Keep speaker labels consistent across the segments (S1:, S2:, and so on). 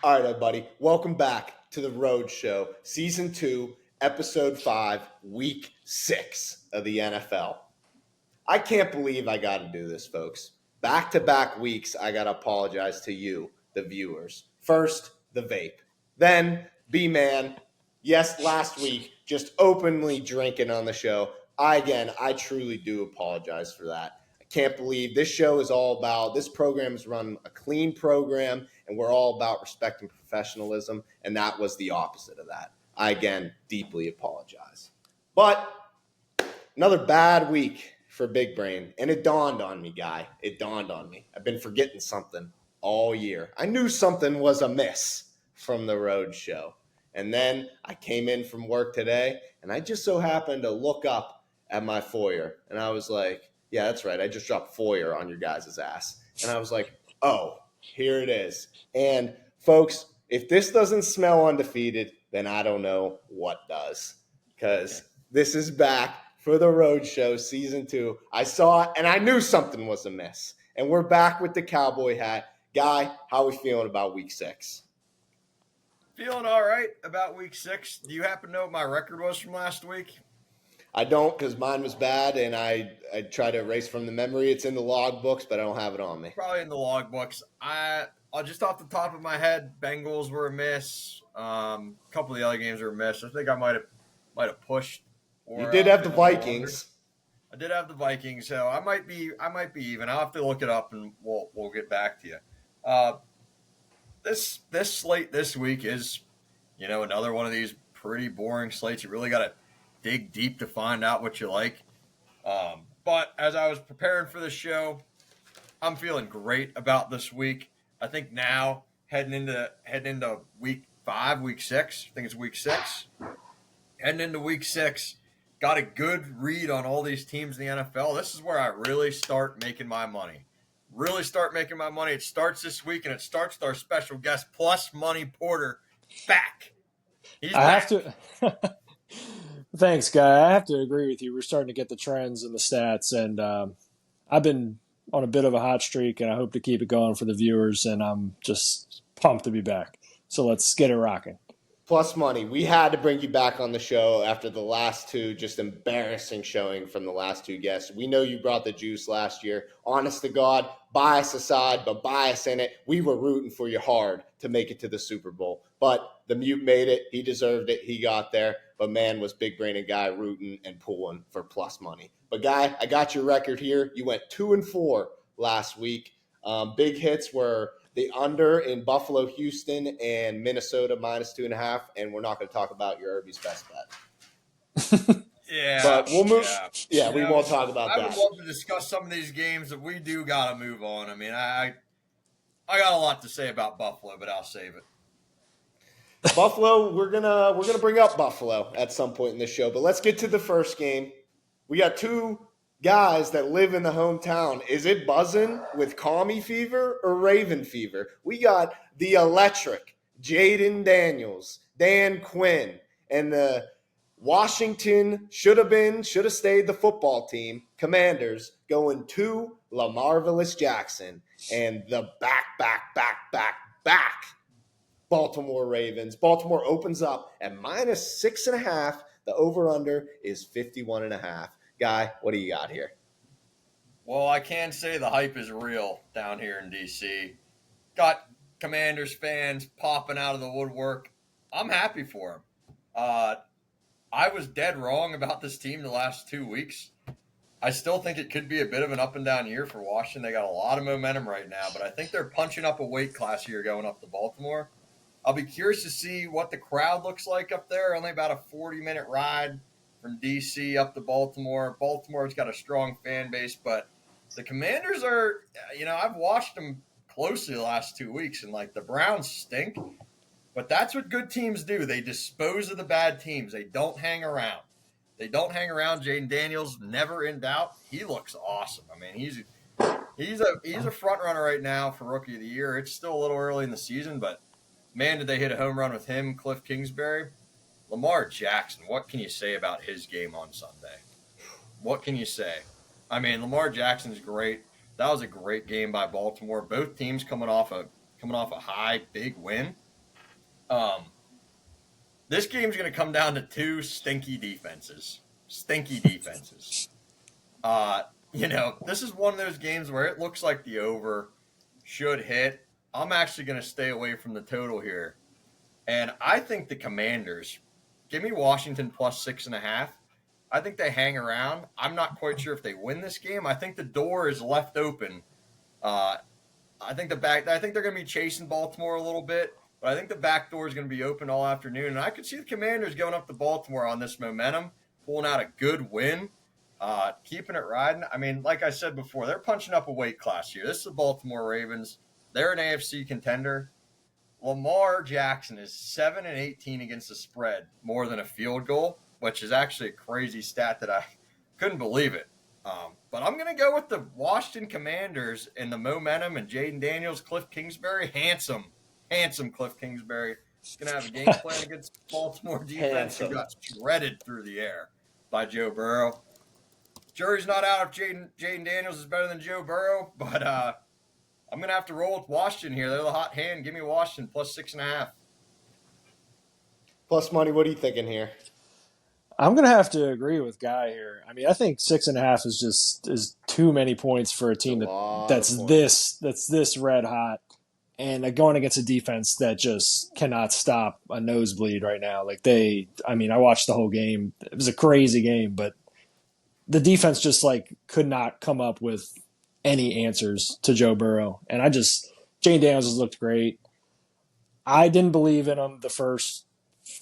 S1: All right, everybody. Welcome back to the Rhodes Show, Season 2, Episode 5, Week 6 of the NFL. I can't believe I got to do this, folks. Back to back weeks, I got to apologize to you, the viewers. First, the vape. Then, B Man. Yes, last week, just openly drinking on the show. I truly do apologize for that. I can't believe this show is all about, this program is run a clean program, and we're all about respect and professionalism, and that was the opposite of that. I, again, deeply apologize. But another bad week for Big Brain. And it dawned on me, Guy. It dawned on me. I've been forgetting something all year. I knew something was amiss from the Rhodes Show. And then I came in from work today, and I just so happened to look up at my foyer. And I was like, yeah, that's right. I just dropped foyer on your guys' ass. And I was like, oh, here it is. And folks, if this doesn't smell undefeated, then I don't know what does. Because this is back for the Road Show Season 2. I saw it, and I knew something was amiss. And we're back with the cowboy hat. Guy, how are we feeling about Week 6?
S2: Feeling all right about Week 6. Do you happen to know what my record was from last week?
S1: I don't, because mine was bad, and I try to erase from the memory. It's in the log books, but I don't have it on me.
S2: Probably in the log books. I'll just off the top of my head, Bengals were a miss. A couple of the other games were a miss. I think I might have pushed.
S1: You did have the Vikings.
S2: I did have the Vikings, so I might be even. I'll have to look it up, and we'll get back to you. This slate this week is, another one of these pretty boring slates. You really got to dig deep to find out what you like. But as I was preparing for the show, I'm feeling great about this week. I think now heading into week 5, week 6. I think it's week 6. Heading into week 6, got a good read on all these teams in the NFL. This is where I really start making my money. It starts this week, and it starts with our special guest, Plus Money Porter, back. He's back.
S3: Thanks, Guy. I have to agree with you. We're starting to get the trends and the stats, and I've been on a bit of a hot streak, and I hope to keep it going for the viewers, and I'm just pumped to be back. So let's get it rocking.
S1: Plus Money, we had to bring you back on the show after the last two just embarrassing showing from the last two guests. We know you brought the juice last year. Honest to God, bias aside, but bias in it, we were rooting for you hard to make it to the Super Bowl. But the mute made it. He deserved it. He got there. But man, was Big Brain and Guy rooting and pulling for Plus Money. But Guy, I got your record here. You went 2-4 last week. Big hits were the under in Buffalo, Houston, and Minnesota -2.5. And we're not going to talk about your Irby's best bet.
S2: Yeah.
S1: But we'll move. Yeah, we won't talk about that.
S2: I would love to discuss some of these games that we do got to move on. I mean, I got a lot to say about Buffalo, but I'll save it.
S1: Buffalo, we're gonna bring up Buffalo at some point in this show. But let's get to the first game. We got two guys that live in the hometown. Is it buzzing with Commie fever or Raven fever? We got the electric Jaden Daniels, Dan Quinn, and the Washington should have stayed the football team Commanders going to LaMarvelous Jackson and the back Baltimore Ravens. Baltimore opens up at -6.5. The over-under is 51.5. Guy, what do you got here?
S2: Well, I can say the hype is real down here in D.C. Got Commanders fans popping out of the woodwork. I'm happy for them. I was dead wrong about this team the last 2 weeks. I still think it could be a bit of an up and down year for Washington. They got a lot of momentum right now, but I think they're punching up a weight class here going up to Baltimore. I'll be curious to see what the crowd looks like up there. Only about a 40-minute ride from D.C. up to Baltimore. Baltimore's got a strong fan base, but the Commanders are, I've watched them closely the last 2 weeks, and, the Browns stink. But that's what good teams do. They dispose of the bad teams. They don't hang around. Jaden Daniels, never in doubt. He looks awesome. I mean, he's a front runner right now for Rookie of the Year. It's still a little early in the season, but man, did they hit a home run with him, Cliff Kingsbury. Lamar Jackson, what can you say about his game on Sunday? What can you say? I mean, Lamar Jackson's great. That was a great game by Baltimore. Both teams coming off a high, big win. Um, this game's going to come down to two stinky defenses. Stinky defenses. This is one of those games where it looks like the over should hit. I'm actually going to stay away from the total here. And I think the Commanders, give me Washington plus 6.5. I think they hang around. I'm not quite sure if they win this game. I think the door is left open. I think they're going to be chasing Baltimore a little bit, but I think the back door is going to be open all afternoon. And I could see the Commanders going up to Baltimore on this momentum, pulling out a good win, keeping it riding. I mean, like I said before, they're punching up a weight class here. This is the Baltimore Ravens. They're an AFC contender. Lamar Jackson is 7-18 against the spread, more than a field goal, which is actually a crazy stat that I couldn't believe it. But I'm going to go with the Washington Commanders and the momentum and Jaden Daniels, Cliff Kingsbury. Handsome Cliff Kingsbury. He's going to have a game plan against Baltimore defense who got shredded through the air by Joe Burrow. Jury's not out if Jaden Daniels is better than Joe Burrow, but I'm going to have to roll with Washington here. They're the hot hand. Give me Washington plus 6.5.
S1: Plus money, what are you thinking here?
S3: I'm going to have to agree with Guy here. I mean, I think 6.5 is too many points for a team that's this red hot and going against a defense that just cannot stop a nosebleed right now. I watched the whole game. It was a crazy game, but the defense just could not come up with any answers to Joe Burrow. And Jane Daniels has looked great. I didn't believe in him the first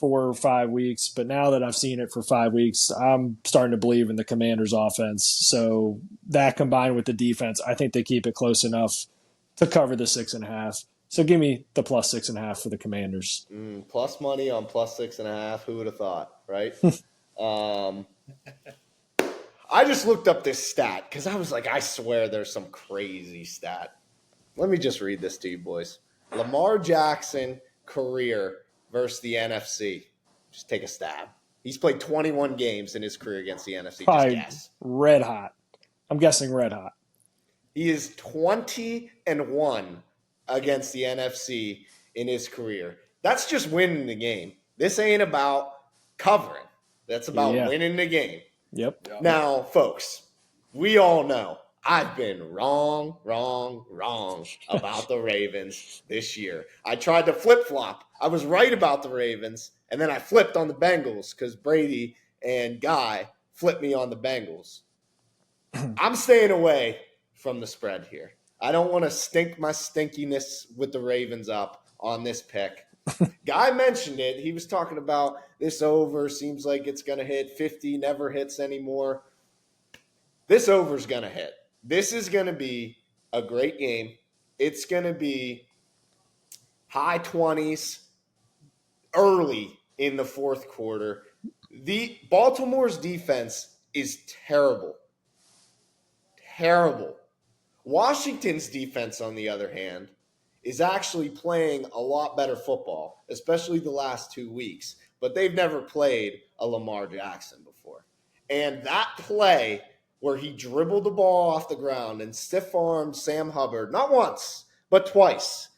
S3: 4 or 5 weeks, but now that I've seen it for 5 weeks, I'm starting to believe in the Commanders' offense. So that combined with the defense, I think they keep it close enough to cover the 6.5. So give me the plus 6.5 for the Commanders.
S1: Plus money on plus 6.5. Who would have thought, right? I just looked up this stat because I was like, I swear there's some crazy stat. Let me just read this to you, boys. Lamar Jackson career versus the NFC. Just take a stab. He's played 21 games in his career against the NFC. Just guess.
S3: Red hot. I'm guessing red hot.
S1: He is 20-1 against the NFC in his career. That's just winning the game. This ain't about covering. That's about winning the game.
S3: Yep.
S1: Now, folks, we all know I've been wrong about the Ravens this year. I tried to flip-flop. I was right about the Ravens, and then I flipped on the Bengals because Brady and Guy flipped me on the Bengals. I'm staying away from the spread here. I don't want to stink my stinkiness with the Ravens up on this pick. Guy mentioned it. He was talking about this over. Seems like it's going to hit 50, never hits anymore. This over is going to hit. This is going to be a great game. It's going to be high 20s early in the fourth quarter. The Baltimore's defense is terrible. Terrible. Washington's defense, on the other hand, is actually playing a lot better football, especially the last 2 weeks. But they've never played a Lamar Jackson before. And that play where he dribbled the ball off the ground and stiff-armed Sam Hubbard, not once, but twice,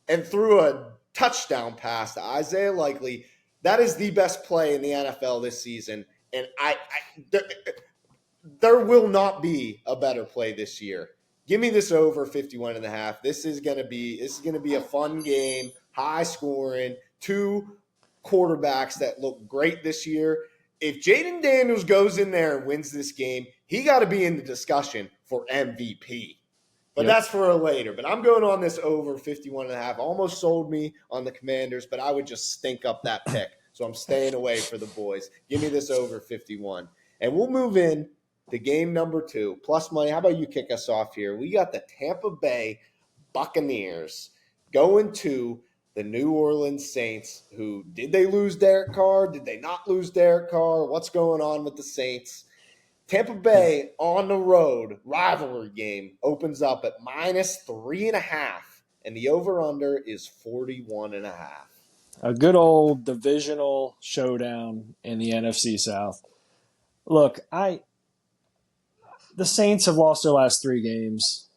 S1: and threw a touchdown pass to Isaiah Likely, that is the best play in the NFL this season. And there will not be a better play this year. Give me this over 51.5. This is going to be a fun game, high scoring, two quarterbacks that look great this year. If Jaden Daniels goes in there and wins this game, he got to be in the discussion for MVP. But that's for later. But I'm going on this over 51.5. Almost sold me on the Commanders, but I would just stink up that pick. So I'm staying away for the boys. Give me this over 51. And we'll move in to game number 2. Plus money. How about you kick us off here? We got the Tampa Bay Buccaneers going to the New Orleans Saints, who did they lose Derek Carr? Did they not lose Derek Carr? What's going on with the Saints? Tampa Bay on the road, rivalry game, opens up at -3.5, and the over-under is 41.5.
S3: A good old divisional showdown in the NFC South. Look, the Saints have lost their last 3 games.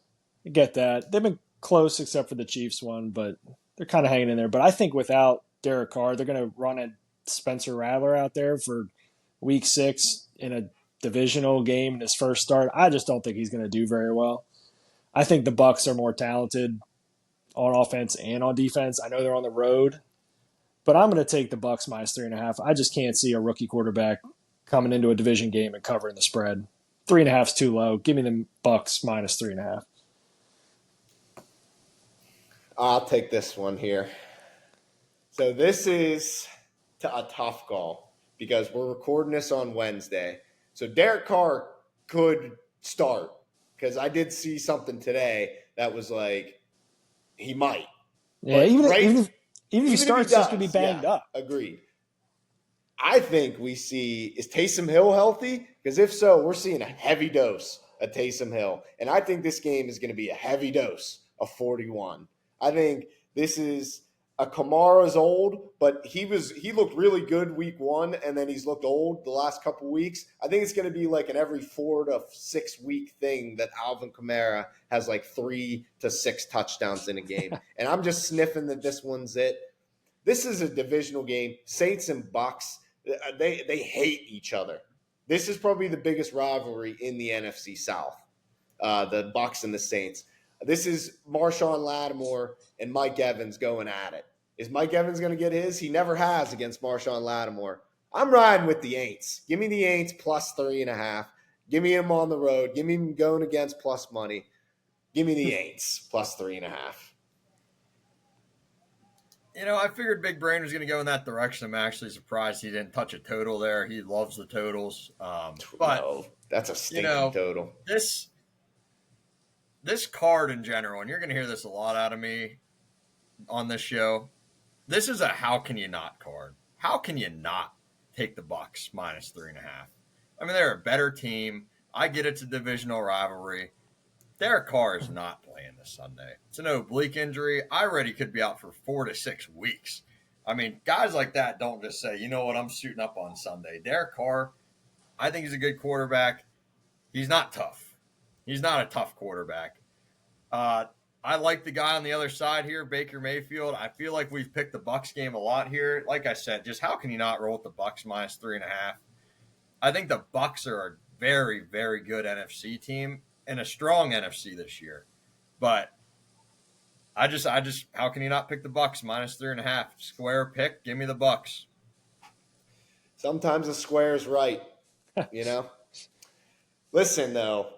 S3: I get that. They've been close except for the Chiefs one, but they're kind of hanging in there. But I think without Derek Carr. They're going to run a Spencer Rattler out there for week 6 in a divisional game in his first start. I just don't think he's going to do very well. I think the Bucs are more talented on offense and on defense. I know they're on the road, but I'm going to take the Bucs minus 3.5. I just can't see a rookie quarterback coming into a division game and covering the spread. 3.5 is too low. Give me the Bucs minus 3.5.
S1: I'll take this one here. So this is a tough call because we're recording this on Wednesday. So Derek Carr could start because I did see something today that was like he might.
S3: Yeah,
S1: But
S3: even if he starts,
S1: he
S3: he's going to be banged up.
S1: Agreed. I think we see, is Taysom Hill healthy? Because if so, we're seeing a heavy dose of Taysom Hill. And I think this game is going to be a heavy dose of 41. I think this is a Kamara's old, but he looked really good week 1, and then he's looked old the last couple weeks. I think it's going to be like an every 4 to 6 week thing that Alvin Kamara has like 3 to 6 touchdowns in a game. And I'm just sniffing that this one's it. This is a divisional game. Saints and Bucks, they hate each other. This is probably the biggest rivalry in the NFC South, the Bucks and the Saints. This is Marshawn Lattimore and Mike Evans going at it. Is Mike Evans going to get his? He never has against Marshawn Lattimore. I'm riding with the Aints. Give me the Aints plus 3.5. Give me him on the road. Give me him going against plus money. Give me the Aints plus 3.5.
S2: I figured Big Brain was going to go in that direction. I'm actually surprised he didn't touch a total there. He loves the totals. But
S1: no, that's a stinking total.
S2: This card in general, and you're going to hear this a lot out of me on this show, this is a how can you not card. How can you not take the Bucks minus 3.5? I mean, they're a better team. I get it's a divisional rivalry. Derek Carr is not playing this Sunday. It's an oblique injury. I already could be out for 4 to 6 weeks. I mean, guys like that don't just say, you know what, I'm suiting up on Sunday. Derek Carr, I think he's a good quarterback. He's not tough. He's not a tough quarterback. I like the guy on the other side here, Baker Mayfield. I feel like we've picked the Bucs game a lot here. Like I said, just how can you not roll with the Bucs minus 3.5? I think the Bucs are a very, very good NFC team and a strong NFC this year. But I just how can you not pick the Bucs minus 3.5? Square pick, give me the Bucs.
S1: Sometimes the square is right, Listen, though,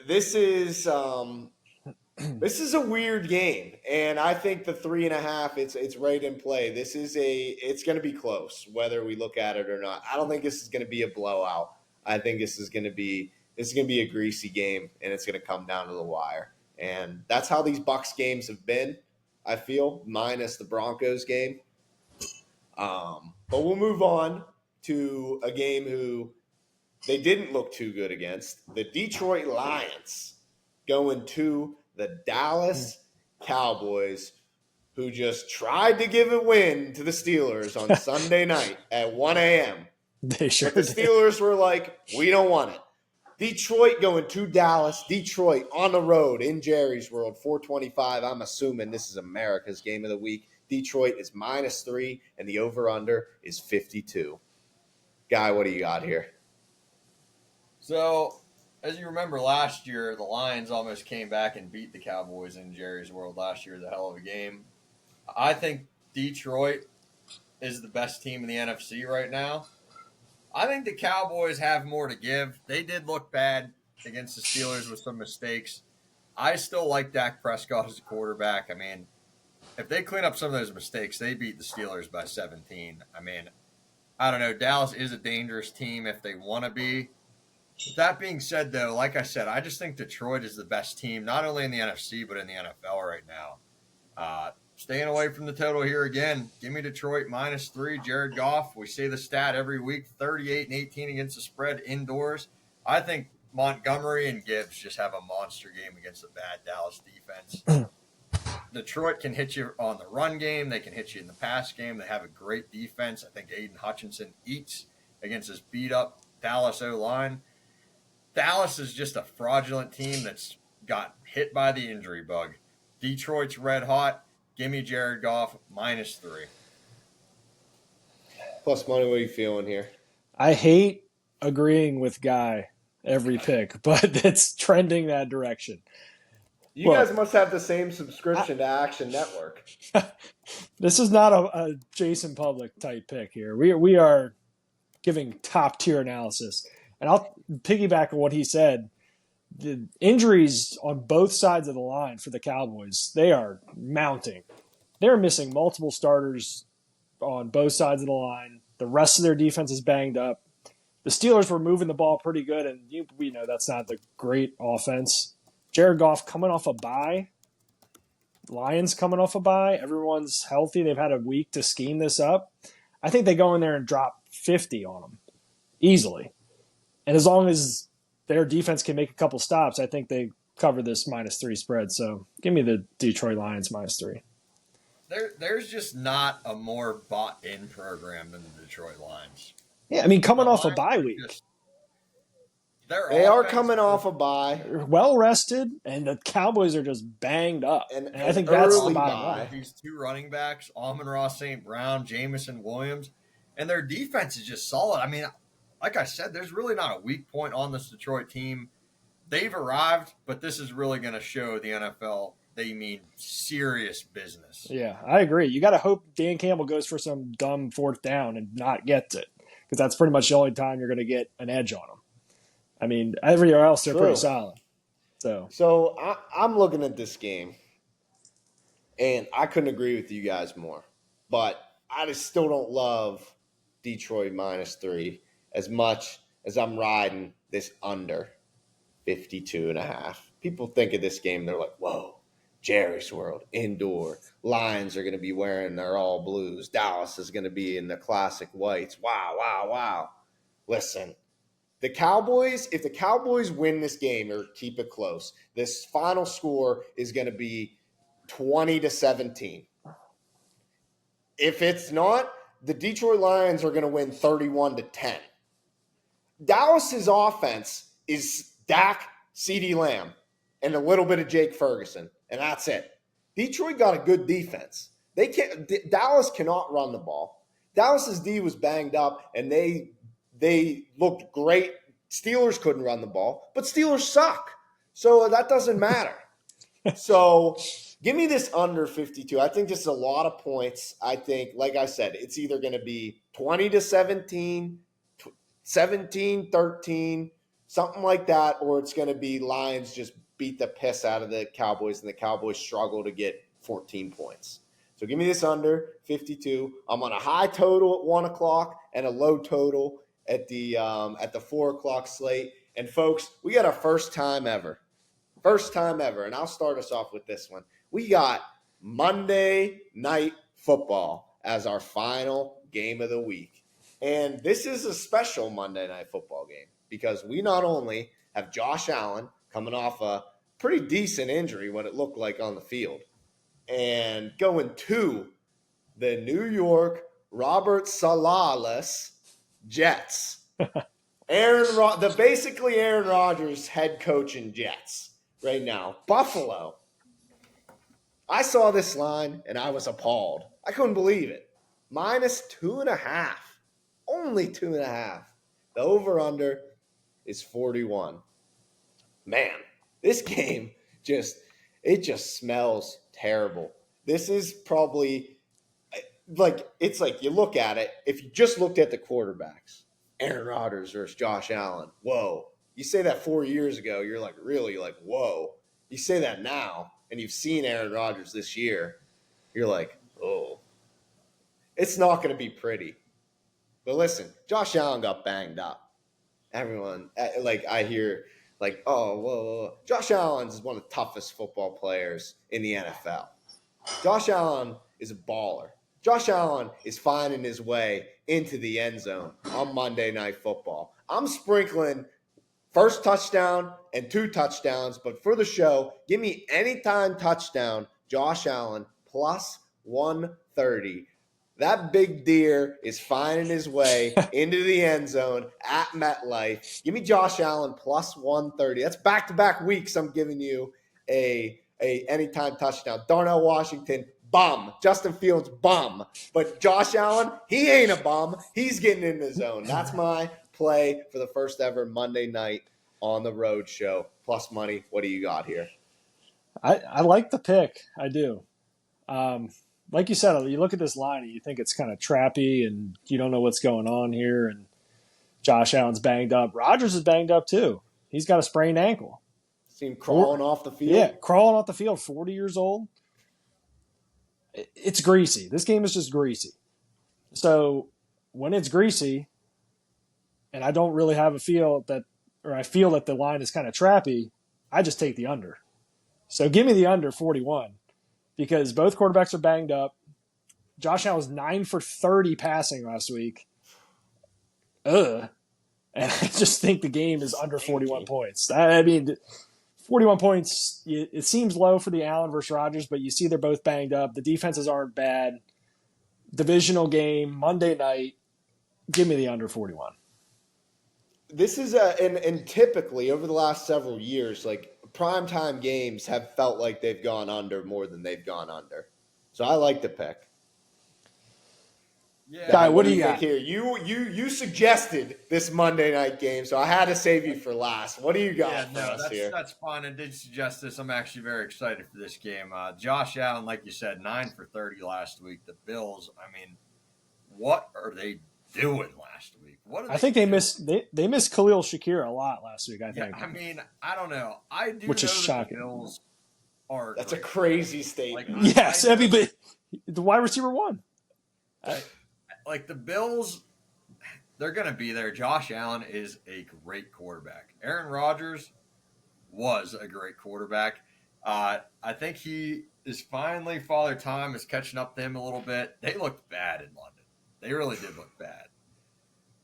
S1: this is a weird game, and I think the 3.5, it's right in play. It's going to be close, whether we look at it or not. I don't think this is going to be a blowout. I think this is going to be a greasy game, and it's going to come down to the wire. And that's how these Bucs games have been, I feel, minus the Broncos game. But we'll move on to a game who they didn't look too good against. The Detroit Lions going to the Dallas Cowboys, who just tried to give a win to the Steelers on Sunday night at 1 a.m.
S3: They sure
S1: But the Steelers were like, we don't want it. Detroit going to Dallas. Detroit on the road in Jerry's World, 425. I'm assuming this is America's game of the week. Detroit is minus 3, and the over-under is 52. Guy, what do you got here?
S2: So, as you remember last year, the Lions almost came back and beat the Cowboys in Jerry's World last year. It was a hell of a game. I think Detroit is the best team in the NFC right now. I think the Cowboys have more to give. They did look bad against the Steelers with some mistakes. I still like Dak Prescott as a quarterback. I mean, if they clean up some of those mistakes, they beat the Steelers by 17. I mean, I don't know. Dallas is a dangerous team if they want to be. That being said, though, like I said, I just think Detroit is the best team, not only in the NFC, but in the NFL right now. Staying away from the total here again. Give me Detroit minus 3. Jared Goff, we say the stat every week, 38-18 against the spread indoors. I think Montgomery and Gibbs just have a monster game against a bad Dallas defense. Detroit can hit you on the run game. They can hit you in the pass game. They have a great defense. I think Aiden Hutchinson eats against this beat-up Dallas O-line. Dallas is just a fraudulent team that's got hit by the injury bug. Detroit's red hot. Give me Jared Goff minus 3.
S1: Plus money, what are you feeling here?
S3: I hate agreeing with Guy every pick, but it's trending that direction.
S1: You
S3: Look,
S1: guys must have the same subscription to Action Network.
S3: this is not a Jason Public type pick here. We are giving top tier analysis, and I'll piggyback on what he said. The injuries on both sides of the line for the Cowboys, they are mounting. They're missing multiple starters on both sides of the line. The rest of their defense is banged up. The Steelers were moving the ball pretty good, and we know that's not the great offense. Jared Goff coming off a bye. Lions coming off a bye. Everyone's healthy. They've had a week to scheme this up. I think they go in there and drop 50 on them easily. And as long as their defense can make a couple stops, I think they cover this -3 spread. So give me the Detroit Lions -3.
S2: There's just not a more bought-in program than the Detroit Lions.
S3: Yeah, I mean, coming
S2: The
S3: off a
S2: Lions
S3: bye
S2: are
S3: week.
S2: just-
S1: They are coming off a bye.
S3: They're well rested, and the Cowboys are just banged up.
S1: And
S3: I think that's the
S1: early
S3: bottom
S1: bye.
S3: line.
S2: These two running backs, Amon-Ra St. Brown, Jamison Williams, and their defense is just solid. I mean, like I said, there's really not a weak point on this Detroit team. They've arrived, but this is really going to show the NFL they mean serious business.
S3: Yeah, I agree. You got to hope Dan Campbell goes for some dumb fourth down and not gets it, because that's pretty much the only time you're going to get an edge on them. I mean, everywhere else they're pretty solid.
S1: So I'm looking at this game, and I couldn't agree with you guys more. But I just still don't love Detroit -3 as much as I'm riding this under 52.5. People think of this game, they're like, whoa, Jerry's World, indoor. Lions are going to be wearing their all blues. Dallas is going to be in the classic whites. Wow, wow, wow. Listen, the Cowboys, if the Cowboys win this game or keep it close, this final score is going to be 20-17. If it's not, the Detroit Lions are going to win 31-10. Dallas's offense is Dak, CeeDee Lamb, and a little bit of Jake Ferguson, and that's it. Detroit got a good defense. Dallas cannot run the ball. Dallas's D was banged up, and they looked great. Steelers couldn't run the ball, but Steelers suck. So that doesn't matter. So give me this under 52. I think this is a lot of points. I think, like I said, it's either going to be 20-17, 17-13, something like that, or it's going to be Lions just beat the piss out of the Cowboys, and the Cowboys struggle to get 14 points. So give me this under 52. I'm on a high total at 1 o'clock and a low total at the 4 o'clock slate. And folks, we got our first time ever, and I'll start us off with this one. We got Monday Night Football as our final game of the week. And this is a special Monday Night Football game because we not only have Josh Allen coming off a pretty decent injury, what it looked like on the field, and going to the New York Robert Salah-less Jets. Basically Aaron Rodgers head coaching Jets right now. Buffalo. I saw this line and I was appalled. I couldn't believe it. -2.5. Only 2.5. The over-under is 41. Man, this game just smells terrible. This is probably it's like you look at it, if you just looked at the quarterbacks, Aaron Rodgers versus Josh Allen, whoa. You say that 4 years ago, you're like, really? Like, whoa. You say that now, and you've seen Aaron Rodgers this year, you're like, oh. It's not going to be pretty. But listen, Josh Allen got banged up. Everyone, I hear, oh, whoa. Josh Allen is one of the toughest football players in the NFL. Josh Allen is a baller. Josh Allen is finding his way into the end zone on Monday Night Football. I'm sprinkling first touchdown and 2 touchdowns, but for the show, give me anytime touchdown, Josh Allen, plus 130. That big deer is finding his way into the end zone at MetLife. Give me Josh Allen plus 130. That's back-to-back weeks I'm giving you a anytime touchdown. Darnell Washington bum. Justin Fields, bum. But Josh Allen, he ain't a bum. He's getting in the zone. That's my play for the first ever Monday night on the Road show. Plus money. What do you got here?
S3: I like the pick. I do. Like you said, you look at this line and you think it's kind of trappy and you don't know what's going on here. And Josh Allen's banged up. Rodgers is banged up too. He's got a sprained ankle.
S1: Seem crawling off the field.
S3: Yeah, crawling off the field, 40 years old. It's greasy. This game is just greasy. So when it's greasy and I don't really have a feel that, or I feel that the line is kind of trappy, I just take the under. So give me the under 41 because both quarterbacks are banged up. Josh Allen was 9 for 30 passing last week. And I just think the game is under 41 points. I mean, 41 points, it seems low for the Allen versus Rodgers, but you see they're both banged up. The defenses aren't bad. Divisional game, Monday night. Give me the under 41.
S1: This is and typically over the last several years, like primetime games have felt like they've gone under more than they've gone under. So I like the pick.
S2: Yeah.
S3: Guy, what do
S1: you
S3: you
S1: think
S3: got?
S1: here? You suggested this Monday night game, so I had to save you for last. What do you got for us here?
S2: That's fine. I did suggest this. I'm actually very excited for this game. Josh Allen, like you said, 9 for 30 last week. The Bills, I mean, what are they doing last week? What are
S3: I think they
S2: doing?
S3: missed Khalil Shakir a lot last week, I think.
S2: Yeah, I mean, I don't know. I do
S3: Which
S2: know
S3: is
S2: that
S3: shocking.
S2: The Bills are
S1: That's a
S2: great.
S1: crazy statement.
S2: Like,
S3: Yes, everybody. The wide receiver won.
S2: Like the Bills, they're going to be there. Josh Allen is a great quarterback. Aaron Rodgers was a great quarterback. I think he is finally, Father Time is catching up to him a little bit. They looked bad in London. They really did look bad.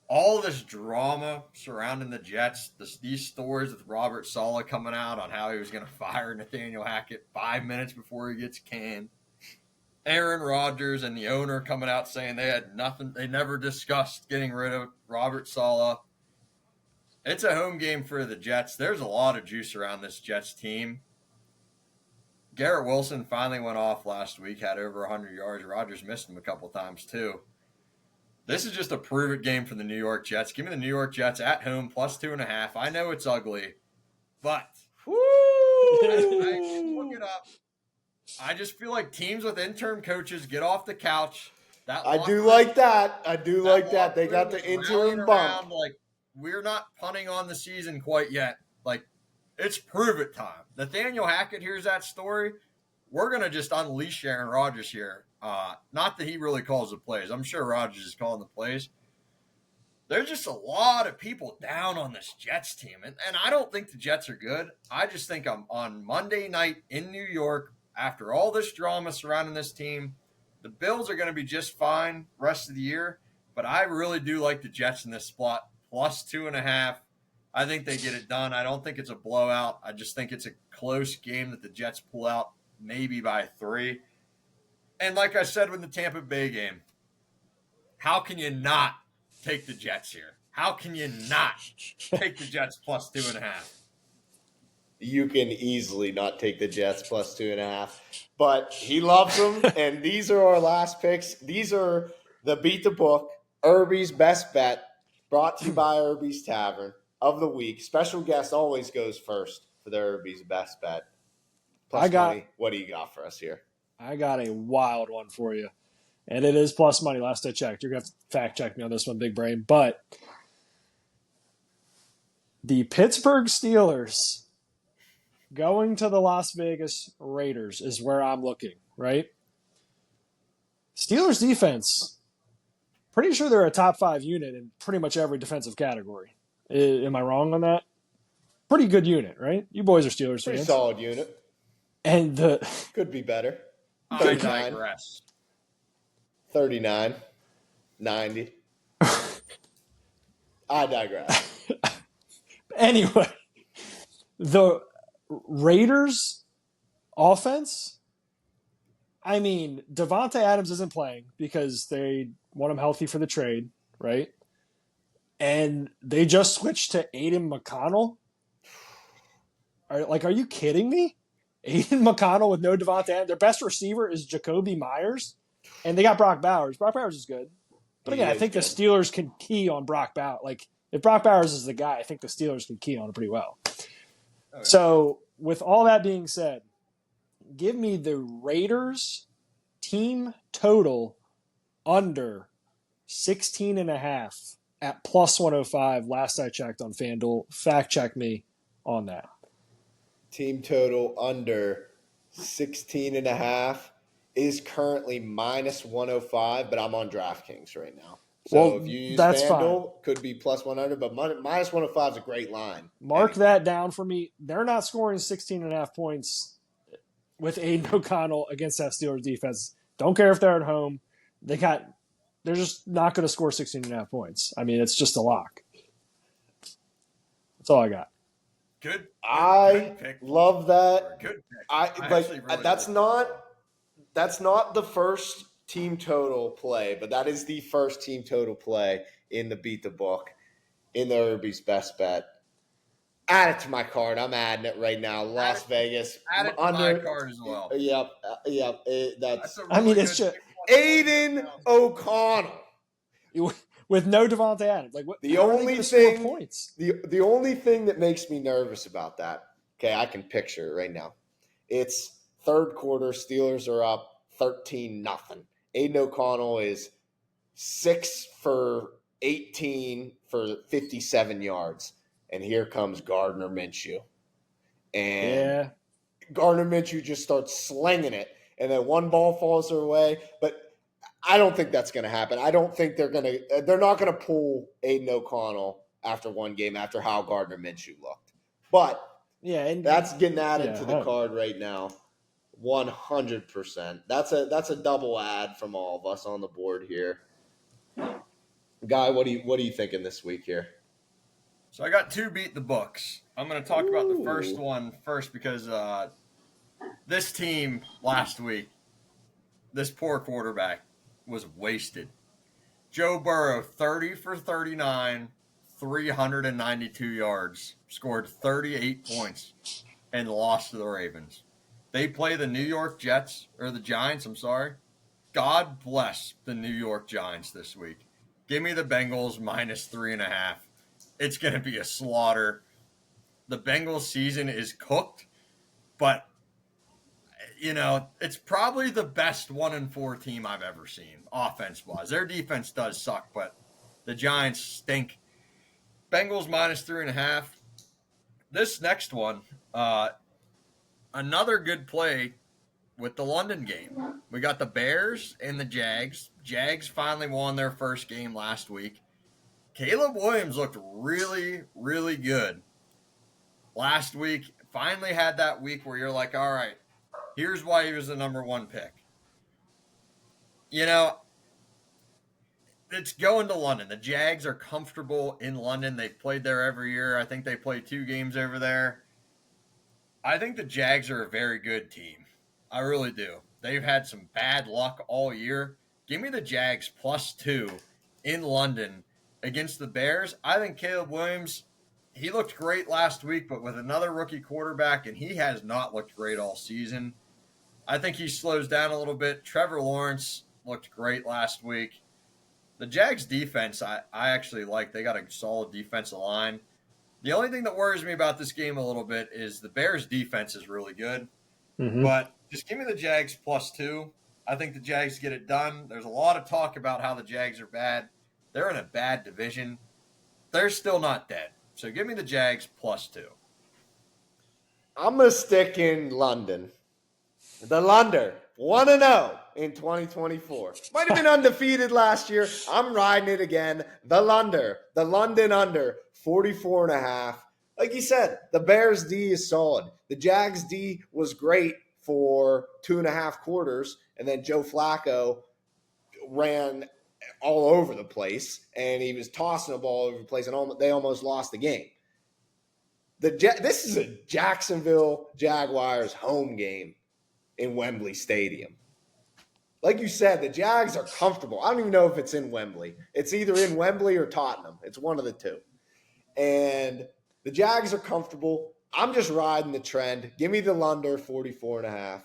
S2: All this drama surrounding the Jets, these stories with Robert Saleh coming out on how he was going to fire Nathaniel Hackett 5 minutes before he gets canned. Aaron Rodgers and the owner coming out saying they had nothing, they never discussed getting rid of Robert Saleh. It's a home game for the Jets. There's a lot of juice around this Jets team. Garrett Wilson finally went off last week, had over 100 yards. Rodgers missed him a couple times too. This is just a prove-it game for the New York Jets. Give me the New York Jets at home, plus 2.5. I know it's ugly, but I look it up. I just feel like teams with interim coaches get off the couch.
S1: I do like that. I do like that. They got the interim bump.
S2: Like, we're not punting on the season quite yet. Like, it's prove-it time. Nathaniel Hackett hears that story. We're going to just unleash Aaron Rodgers here. Not that he really calls the plays. I'm sure Rodgers is calling the plays. There's just a lot of people down on this Jets team. And I don't think the Jets are good. I just think I'm on Monday night in New York, after all this drama surrounding this team, the Bills are going to be just fine rest of the year. But I really do like the Jets in this spot, plus 2.5. I think they get it done. I don't think it's a blowout. I just think it's a close game that the Jets pull out maybe by 3. And like I said with the Tampa Bay game, how can you not take the Jets here? How can you not take the Jets plus 2.5?
S1: You can easily not take the Jets plus 2.5. But he loves them, and these are our last picks. These are the Beat the Book, Irby's Best Bet, brought to you by Irby's Tavern of the week. Special guest always goes first for the Irby's Best Bet. Plus money. What do you got for us here?
S3: I got a wild one for you. And it is plus money. Last I checked. You're going to have to fact check me on this one, big brain. But the Pittsburgh Steelers going to the Las Vegas Raiders is where I'm looking, right? Steelers defense, pretty sure they're a top 5 unit in pretty much every defensive category. Am I wrong on that? Pretty good unit, right? You boys are Steelers
S1: Pretty
S3: fans.
S1: solid unit.
S3: And
S1: could be better.
S2: I
S1: 39.
S2: digress.
S1: 39. 90. I digress.
S3: Anyway, the Raiders offense, I mean, Devontae Adams isn't playing because they want him healthy for the trade, right? And they just switched to Aiden McConnell. Are you kidding me? Aiden McConnell with no Devontae Adams. Their best receiver is Jacoby Myers, and they got Brock Bowers. Brock Bowers is good. But
S1: He
S3: again, I
S1: is
S3: think the
S1: good.
S3: Steelers can key on Brock Bowers. Like, if Brock Bowers is the guy, I think the Steelers can key on it pretty well.
S2: Okay.
S3: So, with all that being said, give me the Raiders team total under 16.5 at plus 105. Last I checked on FanDuel. Fact check me on that.
S1: Team total under 16.5 is currently minus 105, but I'm on DraftKings right now. So
S3: Well,
S1: if you use
S3: that's
S1: FanDuel, could be plus 100, but minus 105 is a great line.
S3: Mark
S1: Anyway.
S3: that down for me. They're not scoring 16.5 points with Aiden O'Connell against that Steelers defense. Don't care if they're at home. They're just not going to score 16.5 points. I mean, it's just a lock. That's all I got.
S2: Good.
S1: I
S2: pick.
S1: love that.
S2: Good pick.
S1: I
S2: actually really
S1: that's
S2: like
S1: not the first team total play, but that is the first team total play in the Beat the Book in the Irby's Best Bet. Add it to my card. I'm adding it right now. Las Vegas
S2: Add it to my card as well.
S1: Yep. That's
S2: a
S3: I mean,
S2: really
S3: it's
S2: good
S3: just
S2: pick.
S1: Aiden O'Connell.
S3: with no Devontae Adams. Like, what?
S1: The
S3: how are they
S1: only
S3: gonna score
S1: thing-
S3: points.
S1: The only thing that makes me nervous about that, okay, I can picture it right now. It's third quarter. Steelers are up 13-0. Aiden O'Connell is 6 for 18 for 57 yards. And here comes Gardner Minshew. And
S3: Yeah.
S1: Gardner Minshew just starts slinging it. And then one ball falls their way. But I don't think that's going to happen. I don't think they're not going to pull Aiden O'Connell after one game after how Gardner Minshew looked. But
S3: Yeah, and
S1: that's getting added to the
S3: yeah.
S1: card right now. 100%. That's a double add from all of us on the board here. Guy, what are you thinking this week here?
S2: So I got two beat the books. I'm going to talk about the first
S1: Ooh.
S2: one first because this team last week, this poor quarterback was wasted. Joe Burrow, 30 for 39, 392 yards, scored 38 points, and lost to the Ravens. They play the New York Jets, or the Giants, I'm sorry. God bless the New York Giants this week. Give me the Bengals minus 3.5. It's going to be a slaughter. The Bengals season is cooked, but it's probably the best 1-4 team I've ever seen, offense-wise. Their defense does suck, but the Giants stink. Bengals minus 3.5. This next one, another good play with the London game. We got the Bears and the Jags. Jags finally won their first game last week. Caleb Williams looked really, really good last week. Finally had that week where you're like, all right, here's why he was the number one pick. It's going to London. The Jags are comfortable in London. They've played there every year. I think they play 2 games over there. I think the Jags are a very good team. I really do. They've had some bad luck all year. Give me the Jags +2 in London against the Bears. I think Caleb Williams, he looked great last week, but with another rookie quarterback, and he has not looked great all season. I think he slows down a little bit. Trevor Lawrence looked great last week. The Jags defense, I actually like. They got a solid defensive line. The only thing that worries me about this game a little bit is the Bears defense is really good.
S3: Mm-hmm.
S2: But just give me the Jags +2. I think the Jags get it done. There's a lot of talk about how the Jags are bad. They're in a bad division. They're still not dead. So give me the Jags +2.
S1: I'm going to stick in London. The Lunder, 1-0 in 2024. Might have been undefeated last year. I'm riding it again. The Lunder, the London under, 44.5. Like you said, the Bears D is solid. The Jags D was great for 2.5 quarters, and then Joe Flacco ran all over the place, and he was tossing the ball over the place, and they almost lost the game. This is a Jacksonville Jaguars home game in Wembley Stadium. Like you said, the Jags are comfortable. I don't even know if it's in Wembley. It's either in Wembley or Tottenham. It's one of the two. And the Jags are comfortable. I'm just riding the trend. Give me the Lunder 44.5.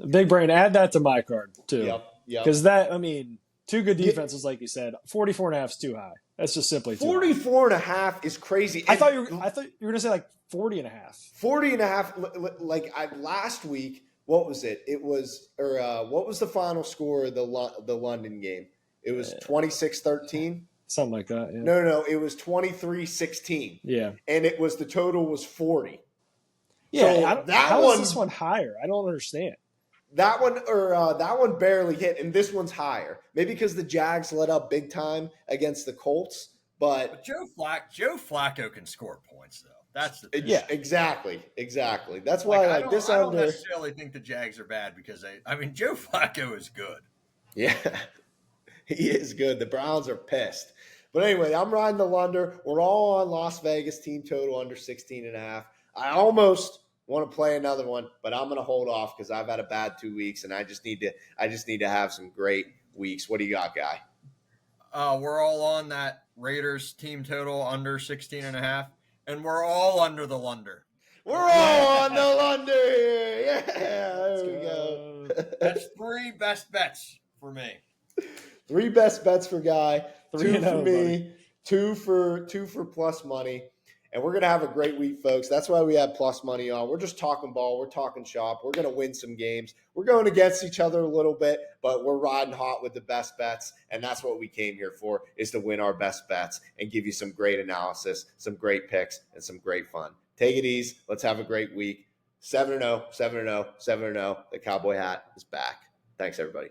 S3: Big brain, add that to my card, too.
S1: Yep.
S3: Because two good defenses, like you said. 44.5 is too high. That's just simply too high.
S1: 44.5 is crazy.
S3: I thought you were going to say like 40.5.
S1: 40.5. Last week, what was it? It was, what was the final score of the London game? It was 26-13.
S3: Something like that. Yeah.
S1: No, it was 23-16.
S3: Yeah.
S1: And the total was 40.
S3: Yeah.
S1: So
S3: how is this one higher? I don't understand.
S1: That one barely hit, and this one's higher. Maybe because the Jags let up big time against the Colts, but
S2: Joe Flacco can score points though. That's the thing.
S1: Yeah, exactly. That's why I
S2: don't necessarily think the Jags are bad because Joe Flacco is good.
S1: Yeah, he is good. The Browns are pissed. But anyway, I'm riding the Lunder. We're all on Las Vegas team total under 16.5. I almost want to play another one, but I'm going to hold off because I've had a bad 2 weeks, and I just need to have some great weeks. What do you got, Guy?
S2: We're all on that Raiders team total under 16.5, and we're all under the Lunder.
S1: We're all on the Lunder here. Yeah, there we go.
S2: That's 3 best bets for me.
S1: 3 best bets for Guy, 2 for me,
S3: buddy.
S1: 2 for plus money. And we're going to have a great week, folks. That's why we have plus money on. We're just talking ball. We're talking shop. We're going to win some games. We're going against each other a little bit, but we're riding hot with the best bets. And that's what we came here for, is to win our best bets and give you some great analysis, some great picks, and some great fun. Take it easy. Let's have a great week. 7-0, 7-0, 7-0. The Cowboy hat is back. Thanks, everybody.